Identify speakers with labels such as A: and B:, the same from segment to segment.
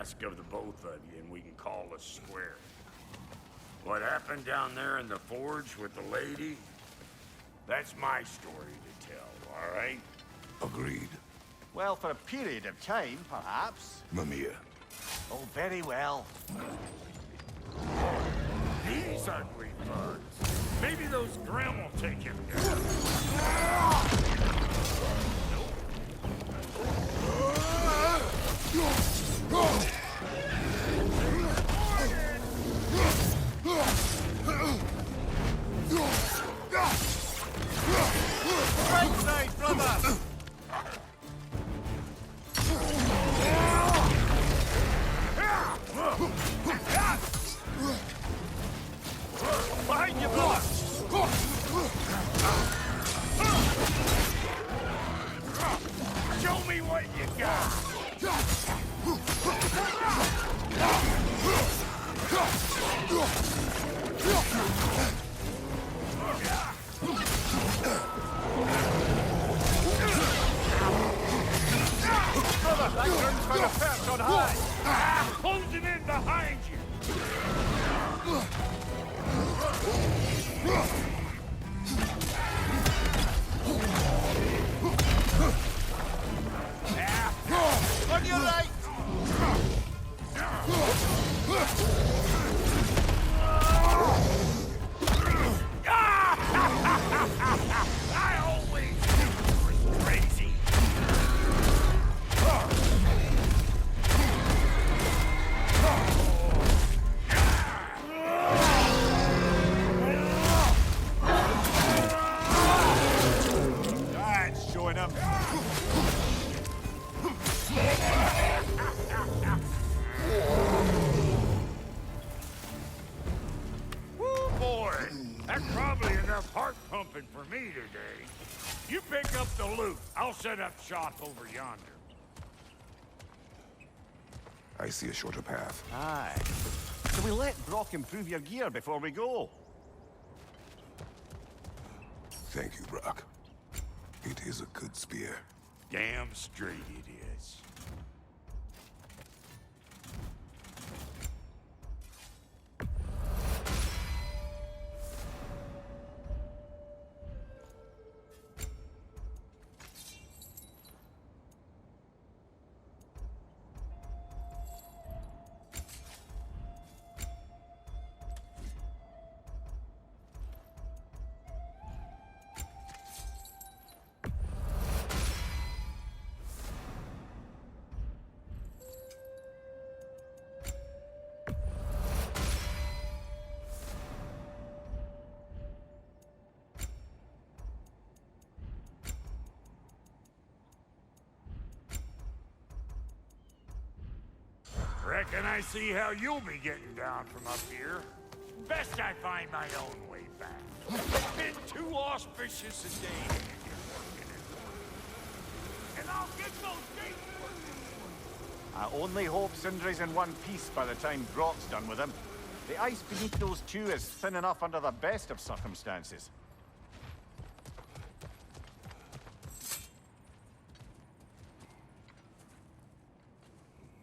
A: Ask of the both of you, and we can call us square. What happened down there in the forge with the lady? That's my story to tell, all right?
B: Agreed.
C: Well, for a period of time, perhaps.
B: Mimir.
C: Oh, very well.
A: These ugly bugs. Maybe those Grimm will take him down.
C: Right side, brother! Behind you, brother!
A: Show me what you got!
C: Brother, that gun's found a perch on high!
A: Closing in behind you!
C: On your right!
A: I always knew you was crazy!
C: That's showing him.
A: Woo, boy! That's probably enough heart pumping for me today. You pick up the loot. I'll set up shop over yonder.
B: I see a shorter path.
C: Aye. So we let Brock improve your gear before we go.
B: Thank you, Brock. It is a good spear.
A: Damn straight it is. Reckon I see how you'll be getting down from up here. Best I find my own way back. It's been too auspicious a day to get working in. And I'll get those gates working.
C: I only hope Sindri's in one piece by the time Brock's done with him. The ice beneath those two is thin enough under the best of circumstances.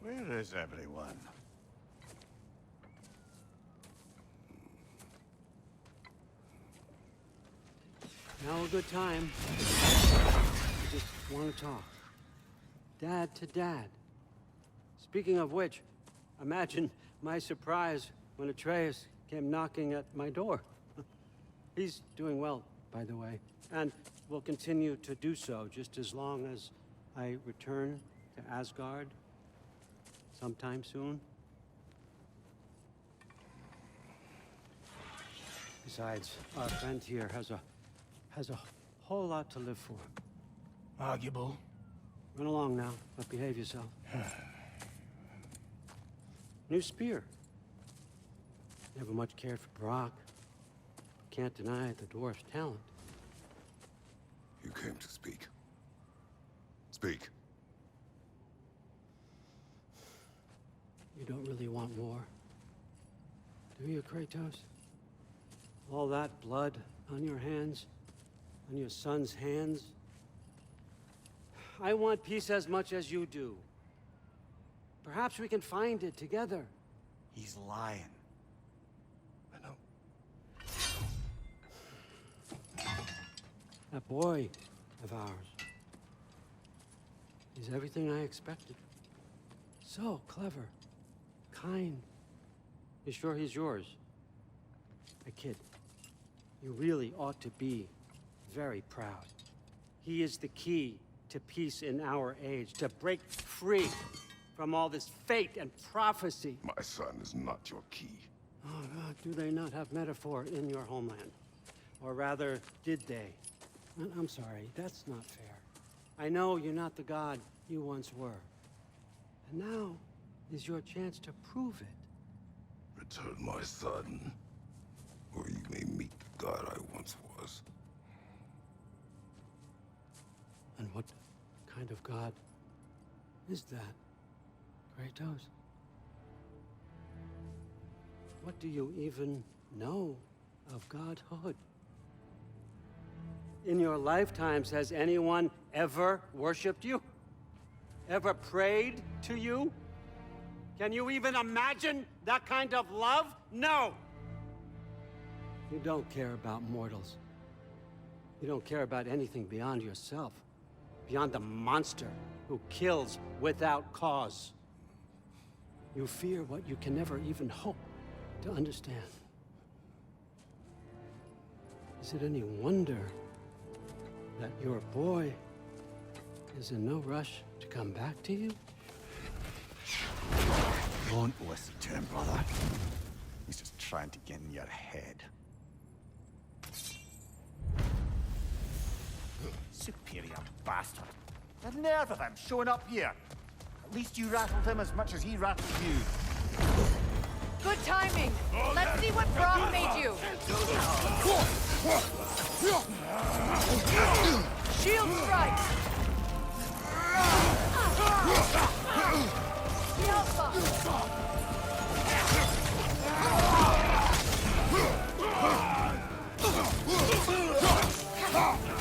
C: Where is everyone?
D: Now a good time. I just want to talk. Dad to dad. Speaking of which, imagine my surprise when Atreus came knocking at my door. He's doing well, by the way, and will continue to do so just as long as I return to Asgard sometime soon. Besides, our friend here has a whole lot to live for.
E: Arguable.
D: Run along now, but behave yourself. New spear. Never much cared for Brock. Can't deny the dwarf's talent.
B: You came to speak. Speak.
D: You don't really want war, do you, Kratos? All that blood on your hands, on your son's hands. I want peace as much as you do. Perhaps we can find it together.
C: He's lying.
B: I know.
D: That boy of ours. He's everything I expected. So clever, kind. You sure he's yours? A kid. You really ought to be very proud. He is the key to peace in our age, to break free from all this fate and prophecy.
B: My son is not your key.
D: Oh, God, do they not have metaphor in your homeland? Or rather, did they? I'm sorry, that's not fair. I know you're not the god you once were. And now is your chance to prove it.
B: Return my son, or you may meet the god I once was.
D: And what kind of god is that, Kratos? What do you even know of godhood? In your lifetimes, has anyone ever worshipped you? Ever prayed to you? Can you even imagine that kind of love? No! You don't care about mortals. You don't care about anything beyond yourself. Beyond the monster who kills without cause. You fear what you can never even hope to understand. Is it any wonder that your boy is in no rush to come back to you?
C: Don't listen to him, brother. He's just trying to get in your head. Superior bastard. The nerve of him showing up here. At least you rattled him as much as he rattled you.
F: Good timing. Let's see what Brock made you. Shield strike.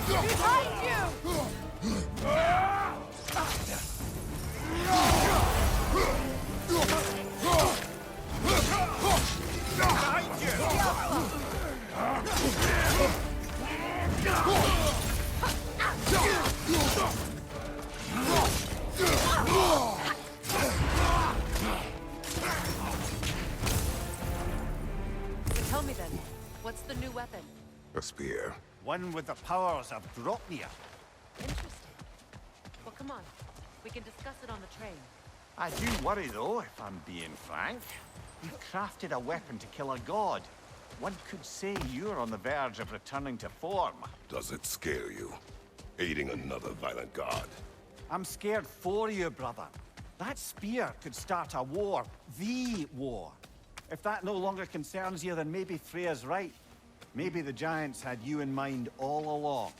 F: Behind you. Tell me then, what's the new weapon?
B: A spear.
C: One with the powers of Dropnir.
F: Interesting. Well, come on. We can discuss it on the train.
C: I do worry, though, if I'm being frank. You've crafted a weapon to kill a god. One could say you're on the verge of returning to form.
B: Does it scare you? Aiding another violent god?
C: I'm scared for you, brother. That spear could start a war. The war. If that no longer concerns you, then maybe Freya's right. Maybe the Giants had you in mind all along.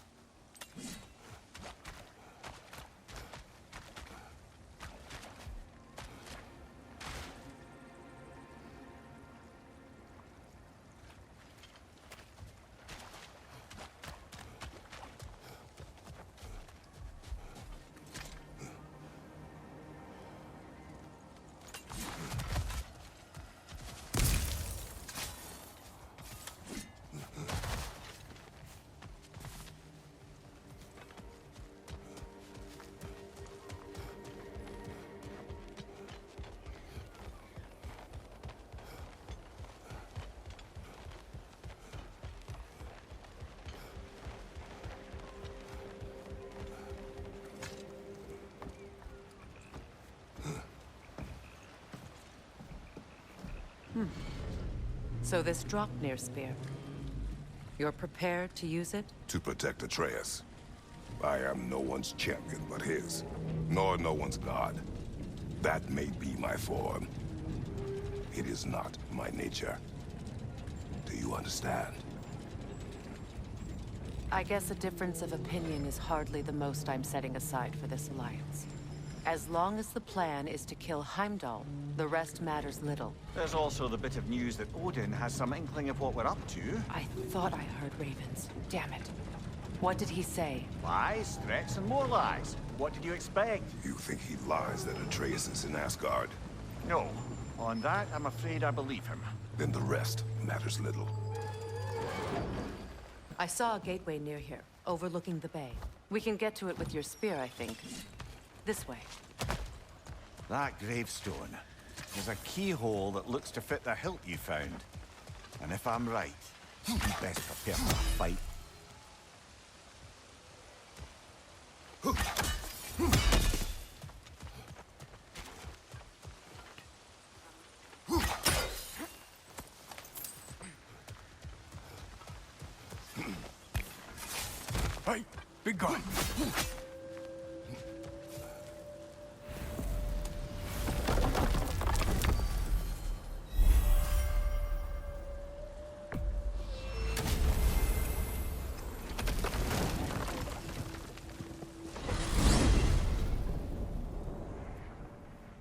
F: So this Dropnir spear. You're prepared to use it?
B: To protect Atreus. I am no one's champion but his, nor no one's god. That may be my form. It is not my nature. Do you understand?
F: I guess a difference of opinion is hardly the most I'm setting aside for this alliance. As long as the plan is to kill Heimdall, the rest matters little.
C: There's also the bit of news that Odin has some inkling of what we're up to.
F: I thought I heard ravens. Damn it. What did he say?
C: Lies, threats, and more lies. What did you expect?
B: You think he lies that Atreus is in Asgard?
C: No. On that, I'm afraid I believe him.
B: Then the rest matters little.
F: I saw a gateway near here, overlooking the bay. We can get to it with your spear, I think. This way.
C: That gravestone is a keyhole that looks to fit the hilt you found. And if I'm right, you best prepare for a fight.
B: Hey, big gun!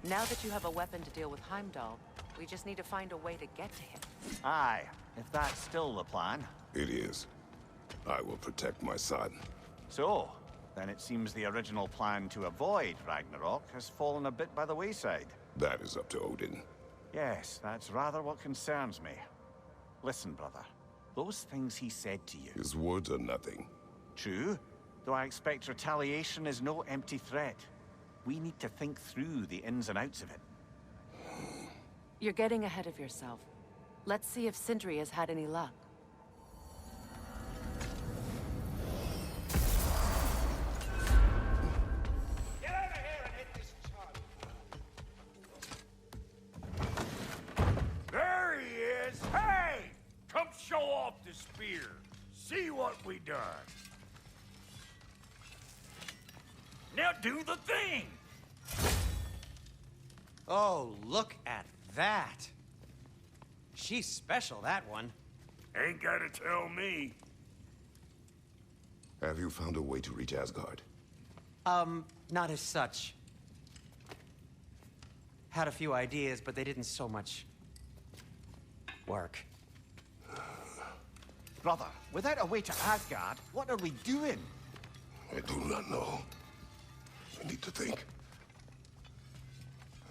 F: Now that you have a weapon to deal with Heimdall, we just need to find a way to get to him.
C: Aye, if that's still the plan.
B: It is. I will protect my son.
C: So, then it seems the original plan to avoid Ragnarok has fallen a bit by the wayside.
B: That is up to Odin.
C: Yes, that's rather what concerns me. Listen, brother. Those things he said to you.
B: His words are nothing.
C: True, though I expect retaliation is no empty threat. We need to think through the ins and outs of it.
F: You're getting ahead of yourself. Let's see if Sindri has had any luck.
A: Get over here and hit this charge. There he is! Hey! Come show off the spear. See what we done. Now do the thing!
G: Oh, look at that. She's special, that one.
A: Ain't gotta tell me.
B: Have you found a way to reach Asgard?
G: Not as such. Had a few ideas, but they didn't so much work.
C: Brother, without a way to Asgard, what are we doing?
B: I do not know. I need to think.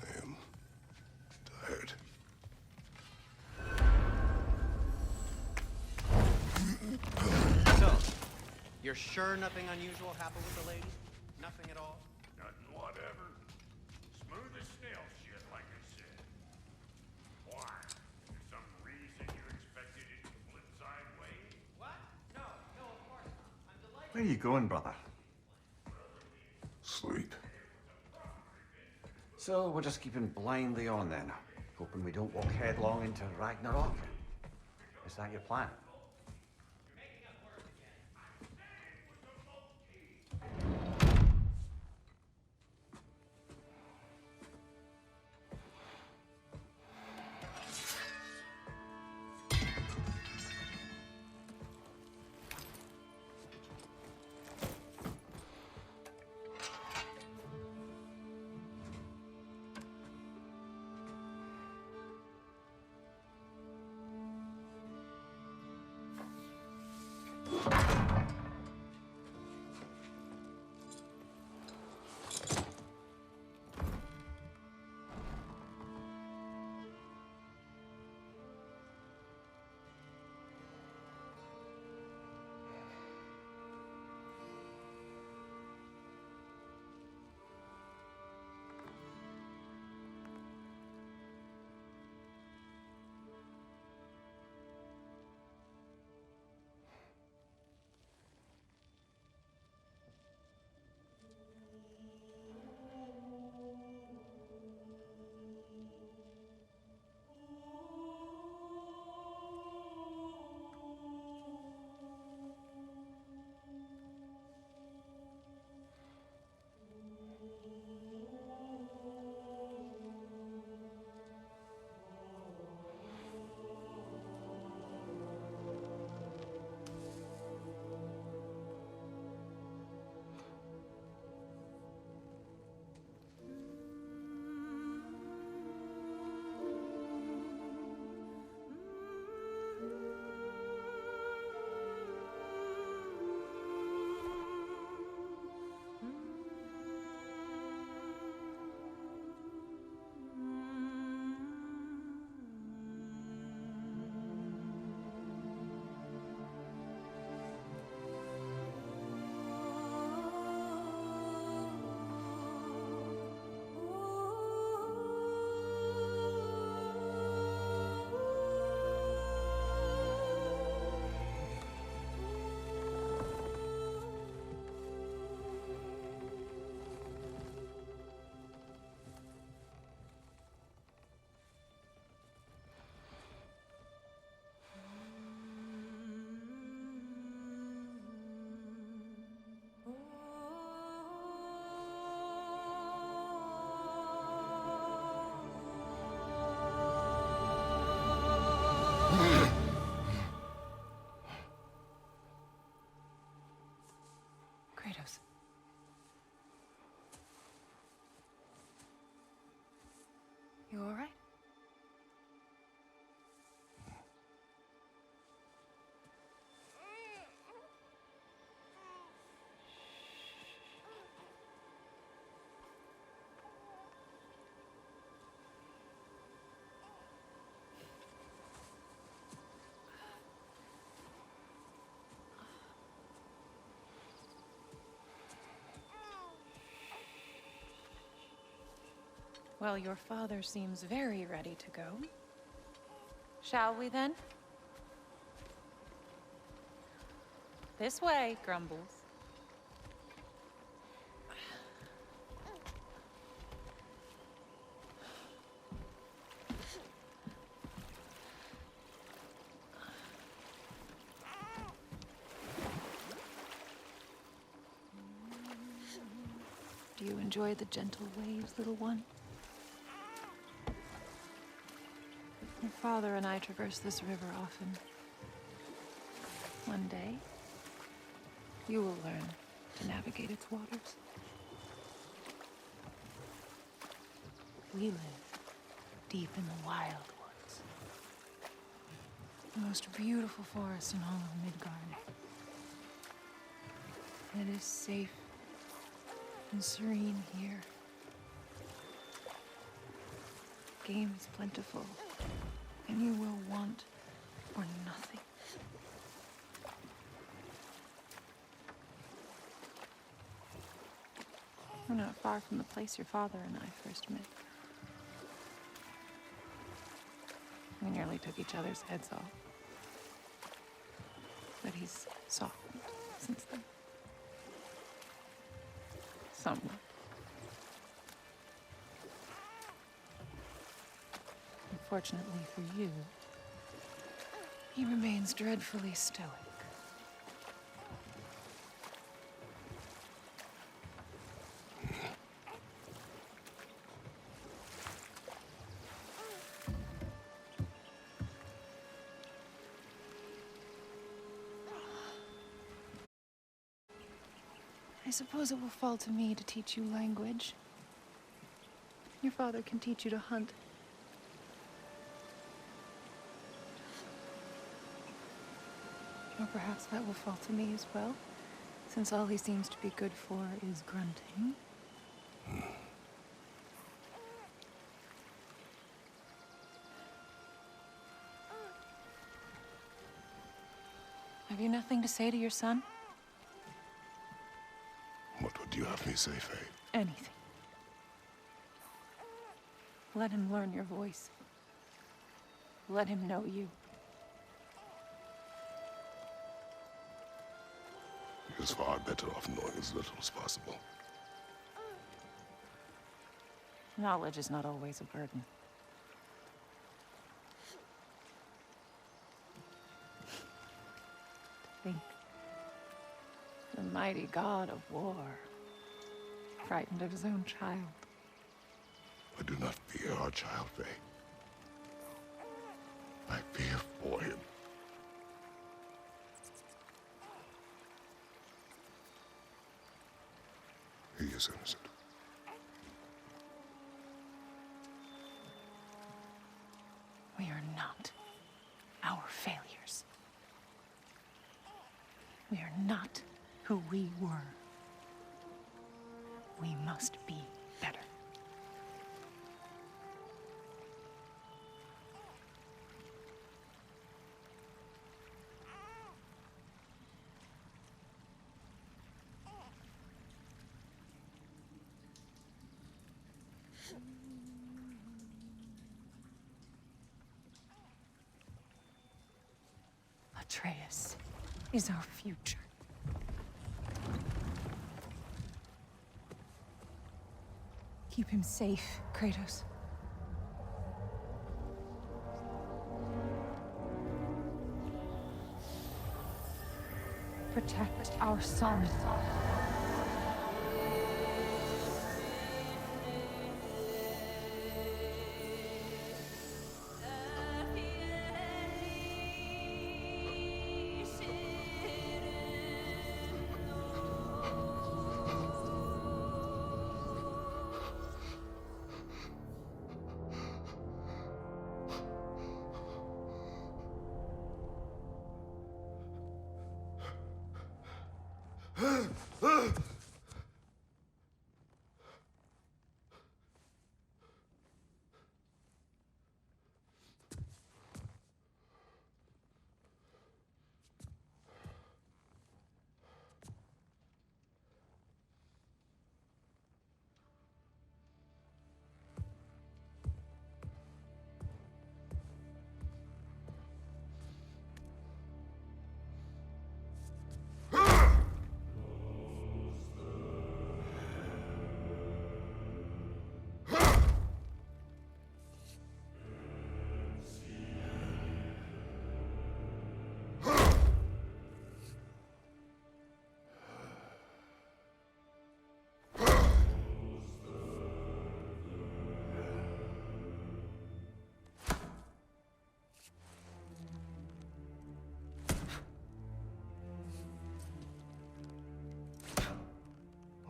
B: I am tired.
G: So, you're sure nothing unusual happened with the lady? Nothing at all?
A: Nothing whatever. Smooth as snail shit, like I said. Why? For some reason you expected it to flip sideways?
G: What? No, of course not. I'm delighted.
C: Where are you going, brother?
B: Sleep.
C: So, we're just keeping blindly on then, hoping we don't walk headlong into Ragnarok? Is that your plan?
H: Well, your father seems very ready to go. Shall we then? This way, Grumbles. Do you enjoy the gentle waves, little one? Your father and I traverse this river often. One day, you will learn to navigate its waters. We live deep in the wild woods. The most beautiful forest in all of Midgard. It is safe and serene here. Game is plentiful, and you will want for nothing. We're not far from the place your father and I first met. We nearly took each other's heads off. But he's softened since then. Somewhat. Unfortunately for you, he remains dreadfully stoic. I suppose it will fall to me to teach you language. Your father can teach you to hunt. Or perhaps that will fall to me as well, since all he seems to be good for is grunting. Have you nothing to say to your son?
B: What would you have me say, Faye?
H: Anything. Let him learn your voice. Let him know you.
B: He is far better off knowing as little as possible.
H: Knowledge is not always a burden. To think the mighty god of war, frightened of his own child.
B: I do not fear our child, Faye. I fear for him. He is innocent.
H: We are not our failures. We are not who we were. We must be better. Atreus is our future. Keep him safe, Kratos. Protect our son.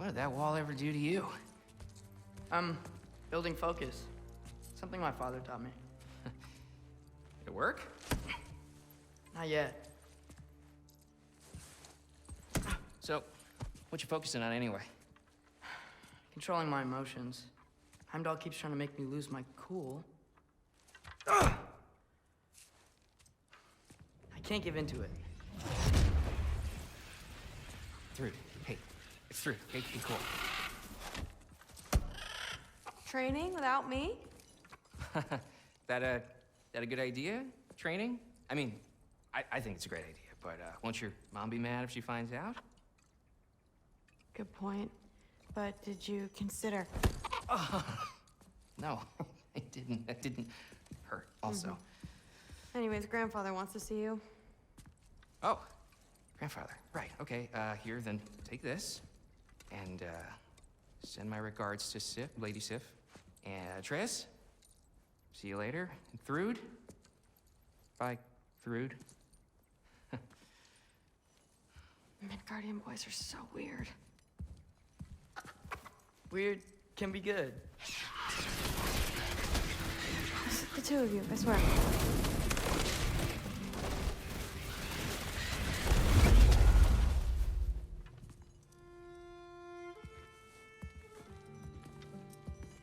I: What did that wall ever do to you?
J: Building focus. Something my father taught me.
I: Did it work?
J: Not yet.
I: So, what you focusing on anyway?
J: Controlling my emotions. Heimdall keeps trying to make me lose my cool. I can't give into it.
I: Thrud, hey, it's Thrud. Hey, be cool.
H: Training without me?
I: That a good idea? Training? I mean, I think it's a great idea, but won't your mom be mad if she finds out?
H: Good point. But did you consider...
I: No, I didn't. That didn't hurt, also.
H: Anyways, grandfather wants to see you.
I: Oh, grandfather. Right, okay. Here, then take this. And, send my regards to Sif, Lady Sif. And, Tris. See you later. And Thrud. Bye, Thrud.
H: Midgardian boys are so weird.
J: Weird can be good.
H: The two of you, I swear.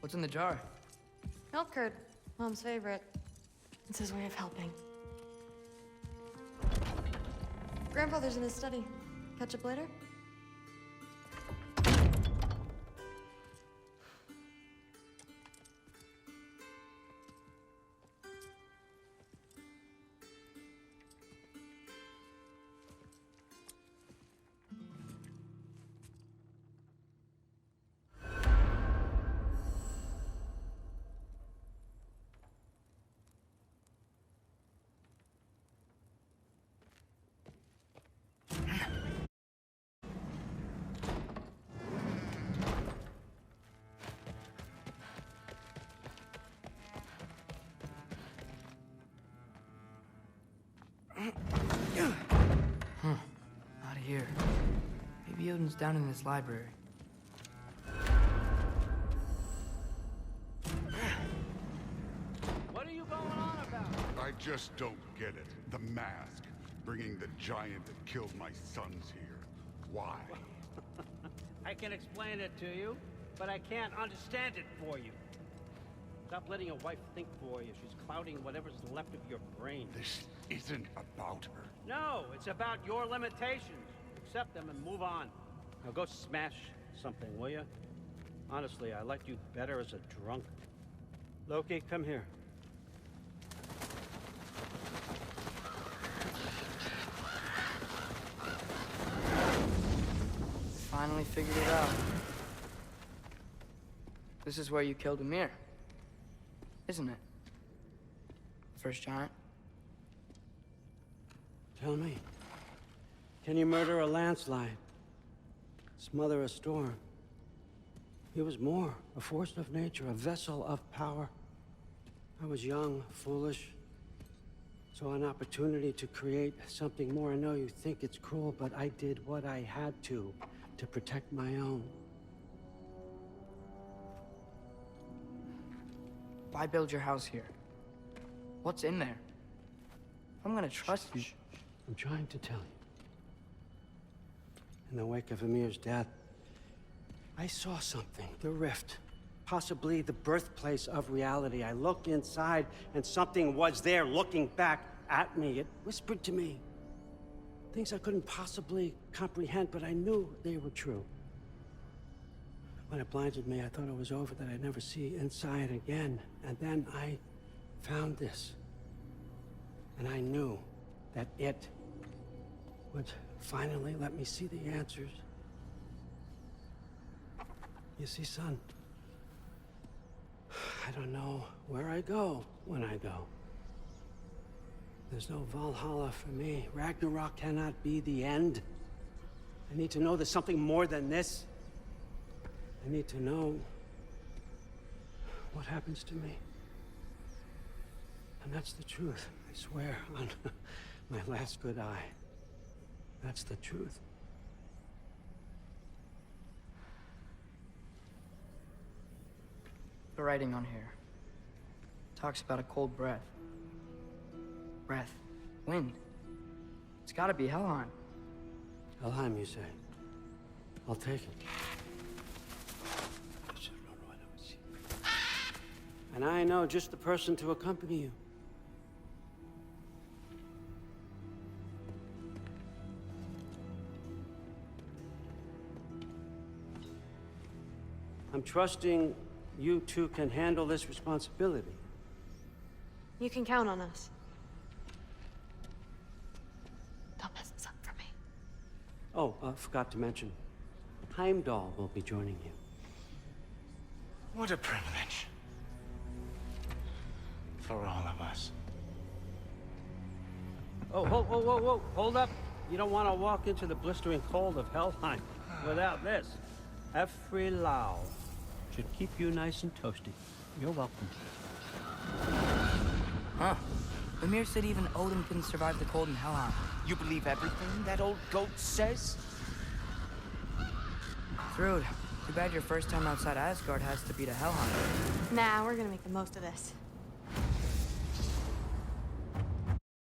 J: What's in the jar?
H: Milk curd, Mom's favorite. It's his way of helping. Grandfather's in his study. Catch up later?
J: Out of here. Maybe Odin's down in this library.
D: What are you going on about?
K: I just don't get it. The mask. Bringing the giant that killed my sons here. Why?
D: I can explain it to you, but I can't understand it for you. Stop letting your wife think for you. She's clouding whatever's left of your brain.
K: This isn't about her.
D: No, it's about your limitations. Accept them and move on. Now go smash something, will you? Honestly, I liked you better as a drunk. Loki, come here.
J: Finally figured it out. This is where you killed Ymir, isn't it? First giant.
D: Tell me, can you murder a landslide? Smother a storm? He was more, a force of nature, a vessel of power. I was young, foolish, saw an opportunity to create something more. I know you think it's cruel, but I did what I had to protect my own.
J: Why build your house here? What's in there? I'm gonna trust you.
D: I'm trying to tell you. In the wake of Ymir's death, I saw something. The rift. Possibly the birthplace of reality. I looked inside, and something was there looking back at me. It whispered to me things I couldn't possibly comprehend, but I knew they were true. When it blinded me, I thought it was over, that I'd never see inside again. And then I found this. And I knew that it would finally let me see the answers. You see, son, I don't know where I go when I go. There's no Valhalla for me. Ragnarok cannot be the end. I need to know there's something more than this. I need to know what happens to me. And that's the truth, I swear, on my last good eye. That's the truth.
J: the writing on here. Talks about a cold breath. Breath. Wind. It's gotta be Helheim.
D: Helheim, you say? I'll take it. And I know just the person to accompany you. I'm trusting you two can handle this responsibility.
H: You can count on us. Don't mess this up for me.
D: Oh, forgot to mention. Heimdall will be joining you.
E: What a privilege. For all of us.
D: Oh, whoa, whoa, whoa, whoa, hold up. You don't want to walk into the blistering cold of Helheim without this. Every Lau should keep you nice and toasty. You're welcome.
J: Huh. Ymir said even Odin couldn't survive the cold in Helheim.
E: You believe everything that old goat says?
J: Thrud, too bad your first time outside Asgard has to be to Helheim.
H: Nah, we're gonna make the most of this.